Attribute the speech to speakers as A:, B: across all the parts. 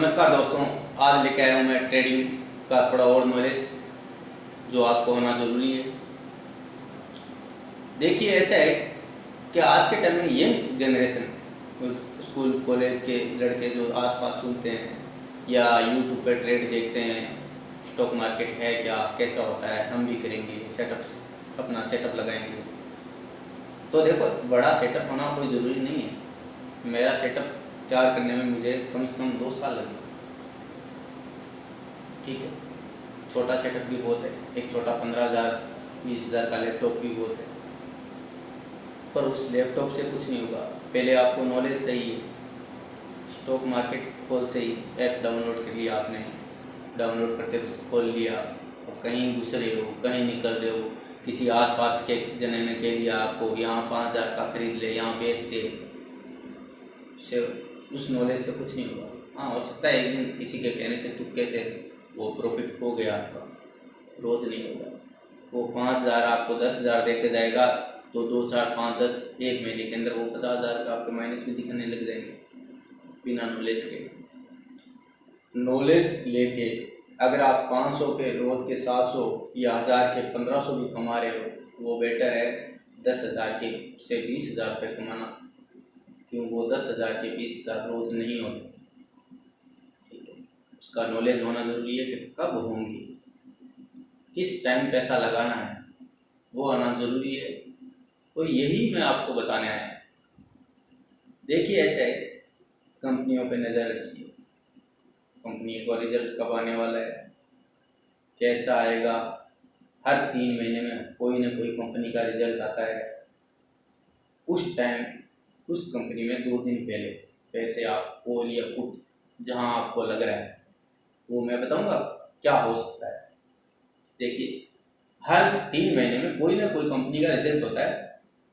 A: नमस्कार दोस्तों, आज लेके आया हूँ मैं ट्रेडिंग का थोड़ा और नॉलेज जो आपको होना ज़रूरी है। देखिए, ऐसा है कि आज के टाइम में यंग जनरेशन स्कूल कॉलेज के लड़के जो आसपास सुनते हैं या यूट्यूब पर ट्रेड देखते हैं, स्टॉक मार्केट है क्या, कैसा होता है, हम भी करेंगे, अपना सेटअप लगाएंगे। तो देखो, बड़ा सेटअप होना कोई ज़रूरी नहीं है। मेरा सेटअप तैयार करने में मुझे कम से कम 2 साल लगे। ठीक है, छोटा सेटअप भी बहुत है। एक छोटा 15,000 20,000 का लैपटॉप भी बहुत है, पर उस लैपटॉप से कुछ नहीं होगा। पहले आपको नॉलेज चाहिए। स्टॉक मार्केट खोल से ही ऐप डाउनलोड कर लिया आपने, डाउनलोड करते वक्त खोल लिया और कहीं घुस रहे हो, कहीं निकल रहे हो, किसी आसपास के जने ने कह दिया आपको यहाँ 5,000 का खरीद ले, यहाँ बेच दे, से उस नॉलेज से कुछ नहीं होगा। हाँ, हो सकता है एक दिन किसी के कहने से तुक्के से वो प्रॉफिट हो गया आपका, रोज़ नहीं होगा। वो 5,000 आपको 10,000 दे के जाएगा, तो 2 4 5 10 एक महीने के अंदर वो 50,000 का आपके माइनस भी दिखने लग जाएंगे बिना नॉलेज के। नॉलेज लेके अगर आप 500 के रोज़ के 700 या 1000 के 1500 भी कमा रहे हो, वो बेटर है 10,000 के से 20,000 रुपये कमाना, क्यों वो 10,000 के 20,000 रोज़ नहीं होते। ठीक है, उसका नॉलेज होना ज़रूरी है कि कब होंगी, किस टाइम पैसा लगाना है, वो आना ज़रूरी है। और यही मैं आपको बताने आया। देखिए, ऐसे कंपनियों पे नज़र रखिए, कंपनी को रिजल्ट कब आने वाला है, कैसा आएगा। हर 3 महीने में कोई ना कोई कंपनी का रिजल्ट आता है। उस टाइम उस कंपनी में 2 दिन पहले पैसे आप कॉल या पुट जहां आपको लग रहा है, वो मैं बताऊंगा क्या हो सकता है। देखिए, हर 3 महीने में कोई ना कोई कंपनी का रिजल्ट होता है।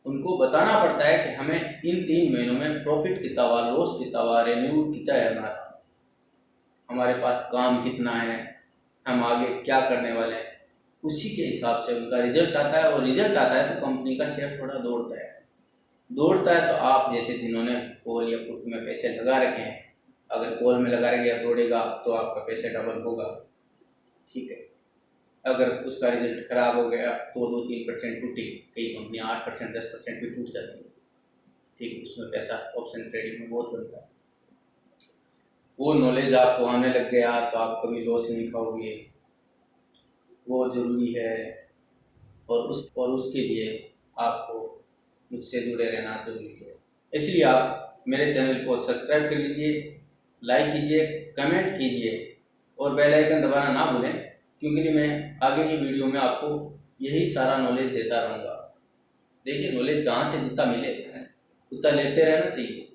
A: उनको बताना पड़ता है कि हमें इन 3 महीनों में प्रॉफिट कितना हुआ, लॉस कितना हुआ, रेवेन्यू कितना है, हमारे पास काम कितना है, हम आगे क्या करने वाले हैं। उसी के हिसाब से उनका रिजल्ट आता है, और रिजल्ट आता है तो कंपनी का शेयर थोड़ा दौड़ता है। तो आप जैसे जिन्होंने कॉल या पुट में पैसे लगा रखे हैं, अगर कॉल में लगा रखे या दौड़ेगा तो आपका पैसे डबल होगा। ठीक है, अगर उसका रिजल्ट खराब हो गया तो 2-3% टूटी, कई कंपनियां 8% 10% भी टूट जाती है। ठीक, उसमें पैसा ऑप्शन ट्रेडिंग में बहुत बनता है। वो नॉलेज आपको आने लग गया तो आप कभी लॉस नहीं खाओगे, वो ज़रूरी है। और उसके लिए आपको मुझसे जुड़े रहना ज़रूरी है। इसलिए आप मेरे चैनल को सब्सक्राइब कर लीजिए, लाइक कीजिए, कमेंट कीजिए और बेल आइकन दबाना ना भूलें, क्योंकि मैं आगे की वीडियो में आपको यही सारा नॉलेज देता रहूँगा। देखिए, नॉलेज जहाँ से जितना मिले उतना लेते रहना चाहिए,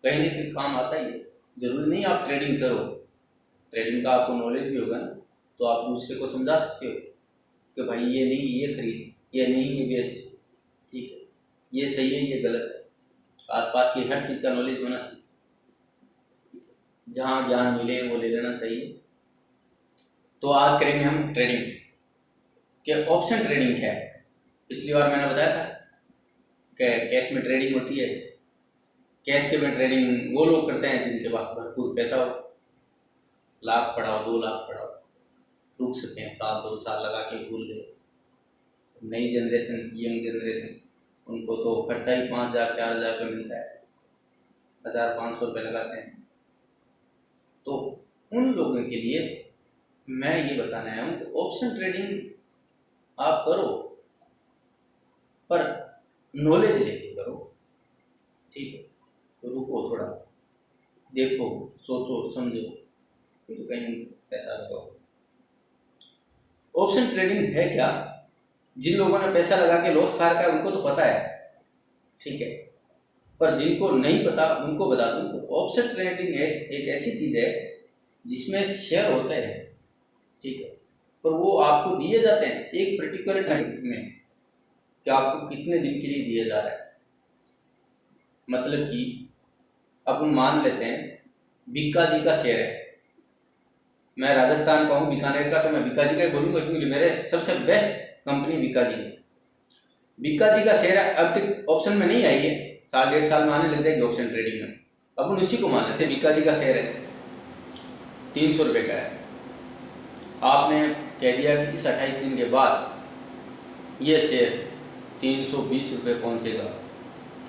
A: कहीं ना कहीं काम आता ही है। ज़रूरी नहीं आप ट्रेडिंग करो, ट्रेडिंग का आपको नॉलेज भी होगा ना, तो आप दूसरे को समझा सकते हो कि भाई ये नहीं ये खरीद, ये नहीं ये बेच, ठीक है, ये सही है ये गलत है। आसपास की हर चीज़ का नॉलेज होना चाहिए, जहाँ ज्ञान मिले वो ले लेना चाहिए। तो आज करेंगे हम ट्रेडिंग के ऑप्शन ट्रेडिंग क्या है। पिछली बार मैंने बताया था कि कैश में ट्रेडिंग होती है। कैश के में ट्रेडिंग वो लोग करते हैं जिनके पास भरपूर पैसा हो, लाख पड़ा हो, 2 लाख पड़ा हो, रुक सकते हैं, 1-2 साल लगा के भूल गए। नई जनरेशन, यंग जनरेशन, उनको तो खर्चा ही 5,000 4,000 रुपये मिलता है, 1,500 रुपये लगाते हैं। तो उन लोगों के लिए मैं ये बताना आया हूँ कि ऑप्शन ट्रेडिंग आप करो, पर नॉलेज लेके करो। ठीक है, तो रुको, थोड़ा देखो, सोचो समझो, फिर कहीं पैसा लगाओ। ऑप्शन ट्रेडिंग है क्या? जिन लोगों ने पैसा लगा के लॉस खा रखा है उनको तो पता है, ठीक है, पर जिनको नहीं पता उनको बता दूं कि ऑप्शन ट्रेडिंग एक ऐसी चीज़ है जिसमें शेयर होते हैं, ठीक है, पर वो आपको दिए जाते हैं एक पर्टिकुलर टाइम में, कि आपको कितने दिन के लिए दिया जा रहा है। मतलब कि अपन मान लेते हैं बीका जी का शेयर है, मैं राजस्थान का हूँ, बीकानेर का, तो मैं बीका जी का ही बोलूँगा क्योंकि मेरे सबसे बेस्ट कंपनी बीका जी है। बीका जी का शेयर अब तक ऑप्शन में नहीं आई है, 1.5 साल में आने लग जाएगी ऑप्शन ट्रेडिंग में। अपन उसी को मान लेते हैं, बीका जी का शेयर है, 300 रुपये का है, आपने कह दिया कि इस 28 दिन के बाद ये शेयर 320 रुपये पहुँचेगा।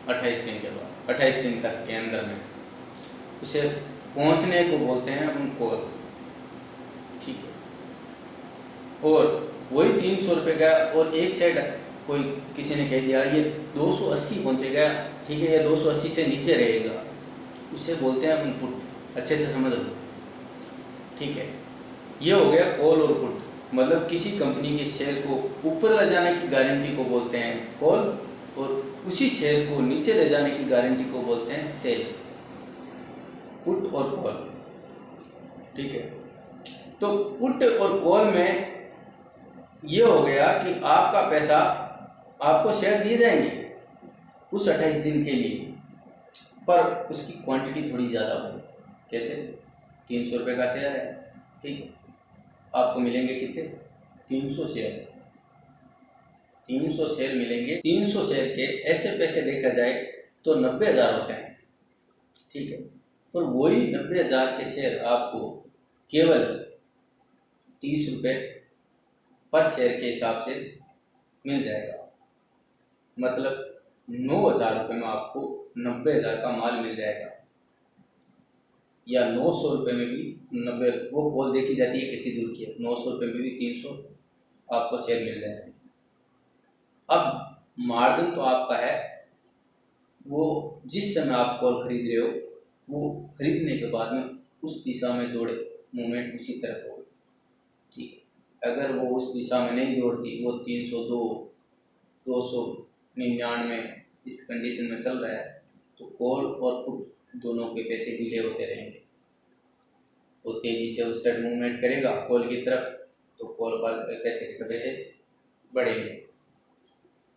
A: 28 दिन के बाद, 28 दिन तक के अंदर में उसे पहुँचने को बोलते हैं अपन कॉल। ठीक है, और वही 300 रुपये का, और एक साइड कोई किसी ने कह दिया ये 280 पहुँचेगा, ठीक है, ये 280 से नीचे रहेगा, उसे बोलते हैं अपन पुट। अच्छे से समझ लो, ठीक है। ये हो गया कॉल और पुट, मतलब किसी कंपनी के शेयर को ऊपर ले जाने की गारंटी को बोलते हैं कॉल, और उसी शेयर को नीचे ले जाने की गारंटी को बोलते हैं सेल। पुट और कॉल, ठीक है। तो पुट और कॉल में ये हो गया कि आपका पैसा, आपको शेयर दिए जाएंगे उस 28 दिन के लिए, पर उसकी क्वांटिटी थोड़ी ज़्यादा होगी। कैसे? 300 रुपये का शेयर है, ठीक है, आपको मिलेंगे कितने? 300 शेयर। 300 शेयर मिलेंगे। 300 शेयर के ऐसे पैसे देखा जाए तो 90,000 होते हैं, ठीक है। पर वही 90,000 के शेयर आपको केवल 30 रुपये पर शेयर के हिसाब से मिल जाएगा। मतलब 9,000 रुपये में आपको 90,000 का माल मिल जाएगा, या 900 रुपये में भी 90, वो कॉल देखी जाती है कितनी दूर की है, 900 रुपये में भी 300 आपको शेयर मिल जाएंगे। अब मार्जिन तो आपका है, वो जिस समय आप कॉल खरीद रहे हो, वो खरीदने के बाद में उस दिशा में दौड़े, मूवमेंट उसी तरफ हो, ठीक है। अगर वो उस दिशा में नहीं दौड़ती, वो 302, 299 इस कंडीशन में चल रहा है, तो कॉल और पुट दोनों के पैसे डिले होते रहेंगे। वो तेज़ी से उस साइड मूवमेंट करेगा कॉल की तरफ, तो कॉल वाले पैसे बढ़ेंगे।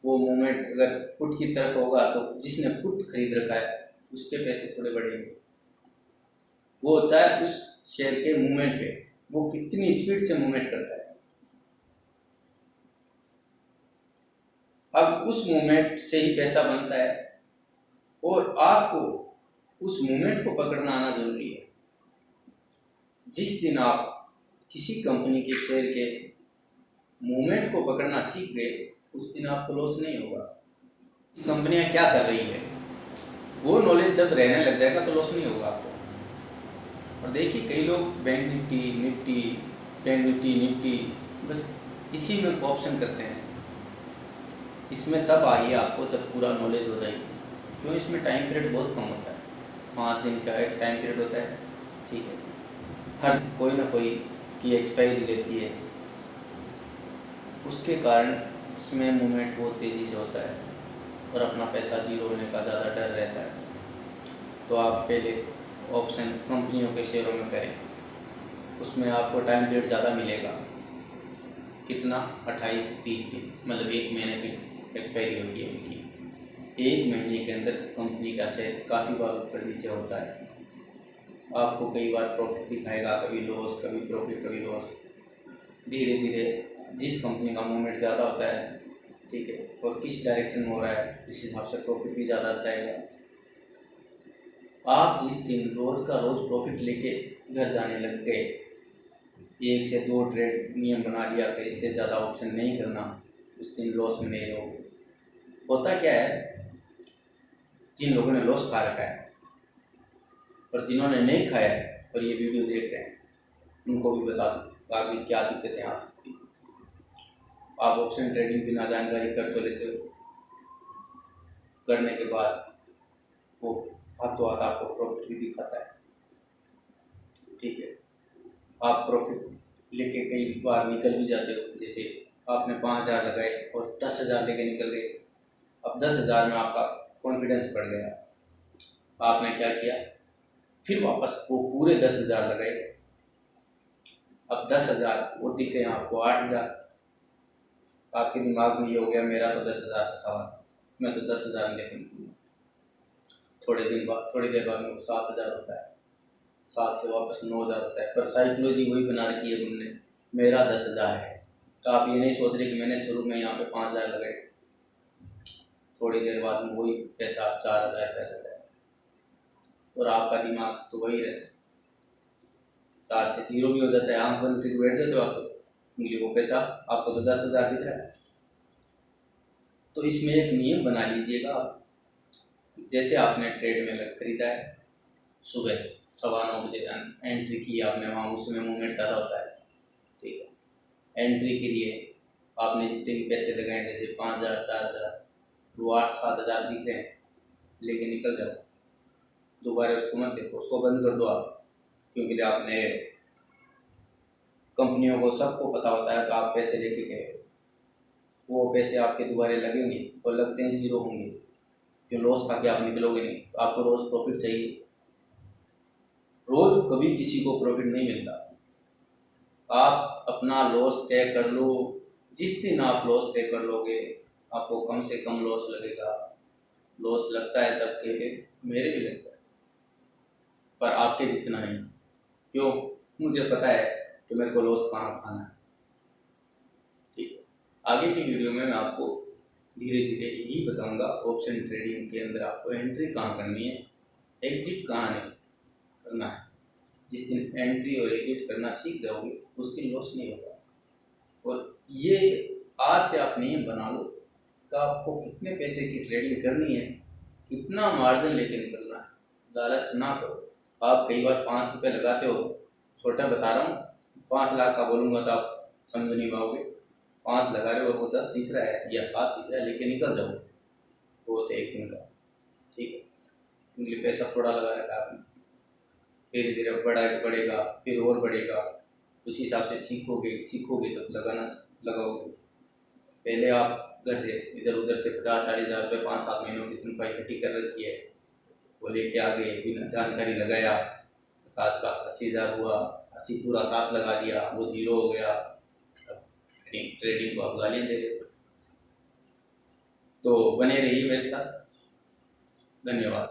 A: वो मूवमेंट अगर पुट की तरफ होगा तो जिसने पुट खरीद रखा है उसके पैसे थोड़े बढ़ेंगे। वो होता है उस शेयर के मूवमेंट पे, वो कितनी स्पीड से मूवमेंट करता है। अब उस मूवमेंट से ही पैसा बनता है, और आपको उस मूवमेंट को पकड़ना आना जरूरी है। जिस दिन आप किसी कंपनी के शेयर के मूवमेंट को पकड़ना सीख गए, उस दिन आपको लॉस नहीं होगा। कंपनियां क्या कर रही है, वो नॉलेज जब रहने लग जाएगा तो लॉस नहीं होगा आपको। और देखिए कई लोग बैंक निफ्टी निफ्टी बस इसी में ऑप्शन करते हैं। इसमें तब आइए आपको जब पूरा नॉलेज हो जाएगी। क्यों? इसमें टाइम पीरियड बहुत कम होता है, 5 दिन का एक टाइम पीरियड होता है, ठीक है। हर कोई ना कोई की एक्सपायरी रहती है, उसके कारण इसमें मूवमेंट बहुत तेज़ी से होता है, और अपना पैसा जीरो होने का ज़्यादा डर रहता है। तो आप पहले ऑप्शन कंपनियों के शेयरों में करें, उसमें आपको टाइम पीरियड ज़्यादा मिलेगा। कितना? 28-30 दिन, मतलब 1 महीने की एक्सपायरी होती है उनकी। 1 महीने के अंदर कंपनी का शेयर काफ़ी बार ऊपर नीचे होता है। आपको कई बार प्रॉफिट दिखाएगा, कभी लॉस, कभी प्रॉफिट, कभी लॉस। धीरे धीरे जिस कंपनी का मूवमेंट ज़्यादा होता है, ठीक है, और किस डायरेक्शन में हो रहा है, इस हिसाब से प्रॉफिट भी ज़्यादा बताएगा। आप जिस दिन रोज़ का रोज़ प्रॉफिट लेके घर जाने लग गए, 1 से 2 ट्रेड नियम बना लिया कि इससे ज़्यादा ऑप्शन नहीं करना, उस दिन लॉस में नहीं रहोगे। होता क्या है, जिन लोगों ने लॉस खा रखा है और जिन्होंने नहीं खाया है और ये वीडियो देख रहे हैं, उनको भी बता दूँ आगे क्या दिक्कतें आ सकती हैं। आप ऑप्शन ट्रेडिंग बिना जानकारी कर तो लेते हो, करने के बाद वो हाथों हाथ आपको प्रॉफिट भी दिखाता है, ठीक है। आप प्रॉफिट लेके कई बार निकल भी जाते हो, जैसे आपने 5,000 लगाए और 10,000 लेके निकल गए। अब 10,000 में आपका कॉन्फिडेंस बढ़ गया, आपने क्या किया, फिर वापस वो पूरे 10,000 लगाए। अब 10,000 वो दिख रहे हैं आपको 8,000। आपके दिमाग में ये हो गया मेरा तो 10,000 का सवाल था, मैं तो 10,000 लेके निकलूँगा। थोड़ी देर बाद में 7,000 होता है, 7 से वापस 9,000 होता है। पर साइकोलॉजी वही बना रखी है तुमने, मेरा 10,000 है। तो आप ये नहीं सोच रहे कि मैंने शुरू में यहाँ पे 5,000 लगाए थे, थोड़ी देर बाद में वही पैसा 4,000 का रहता है, और आपका दिमाग तो वही रहता है। 4 से 0 भी हो जाता है, आंख बंद करके बैठ जाते हो आप, क्योंकि वो पैसा आपको तो 10,000 दिख रहा है। तो इसमें एक नियम बना लीजिएगा, जैसे आपने ट्रेड में खरीदा है, सुबह 9:15 बजे एंट्री की आपने, वहाँ उसमें मूवमेंट ज़्यादा होता है, ठीक है। एंट्री के लिए आपने जितने भी पैसे लगाए, जैसे 5,000 4,000, वो 8-7 हज़ार दिख रहे हैं, लेके निकल जाओ, दोबारा उसको मत देखो, उसको बंद कर दो आप, क्योंकि आपने कंपनियों को सबको पता होता है कि आप पैसे लेके गए, वो पैसे आपके दोबारा लगेंगे और लगते हैं 0 होंगे, क्यों लॉस खा के आप निकलोगे नहीं। तो आपको रोज़ प्रॉफिट चाहिए, रोज़ कभी किसी को प्रॉफिट नहीं मिलता। आप अपना लॉस तय कर लो, जिस दिन आप लॉस तय कर लोगे आपको कम से कम लॉस लगेगा। लॉस लगता है सबके के, मेरे भी लगता है, पर आपके जितना नहीं। क्यों? मुझे पता है कि मेरे को लॉस कहाँ खाना है, ठीक है। आगे की वीडियो में मैं आपको धीरे धीरे यही बताऊंगा, ऑप्शन ट्रेडिंग के अंदर आपको एंट्री कहाँ करनी है, एग्जिट कहाँ नहीं करना है। जिस दिन एंट्री और एग्जिट करना सीख जाओगे उस दिन लॉस नहीं होगा। और ये आज से आप नियम बना लो कि आपको कितने पैसे की ट्रेडिंग करनी है, कितना मार्जिन लेके निकलना है। लालच ना करो। आप कई बार 5 रुपये लगाते हो, छोटा बता रहा हूँ, 5 लाख का बोलूँगा तो आप समझ नहीं पाओगे। 5 लगा रहे हो और वो 10 दिख रहा है या 7 दिख रहा है, लेके निकल जाओ, वो तो एक दिन का, ठीक है, क्योंकि पैसा थोड़ा लगा रखा है आपने। धीरे धीरे बढ़ेगा, फिर और बढ़ेगा, उस हिसाब से सीखोगे तब लगाना लगाओगे। पहले आप घर से इधर उधर से 50-40 हज़ार रुपये 5-7 महीनों की तनख्वाह इकट्ठी कर रखी है, वो लेके आ गए, बिना जानकारी लगाया, 50 का 80,000 हुआ, 80 पूरा 7 लगा दिया, वो 0 हो गया। अब ट्रेडिंग को आप गालियाँ दे रहे हो। तो बने रहिए मेरे साथ, धन्यवाद।